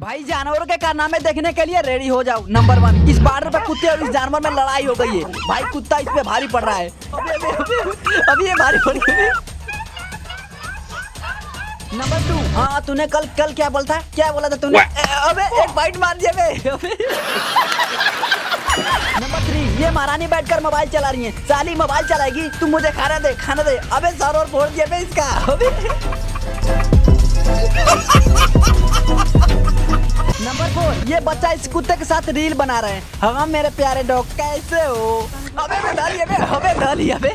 भाई जानवरों के कारनामे देखने के लिए रेडी हो जाओ। नंबर 1, इस बॉर्डर पे कुत्ते और इस जानवर में लड़ाई हो गई है। भाई कुत्ता इस पे भारी पड़ रहा है। अभी ये भारी पड़ रही है। नंबर 2, हाँ तूने कल क्या बोला था तूने? अबे एक बाइट मार दिया बे। नंबर 3, ये महारानी बैठकर मोबाइल चला रही है। साली मोबाइल चलाएगी, तू मुझे खाना दे। अबे सर और फोड़ दिया बे इसका। नंबर 4, ये बच्चा इस कुत्ते के साथ रील बना रहे हैं। हाँ मेरे प्यारे डॉग कैसे हो? अबे डालिए बे।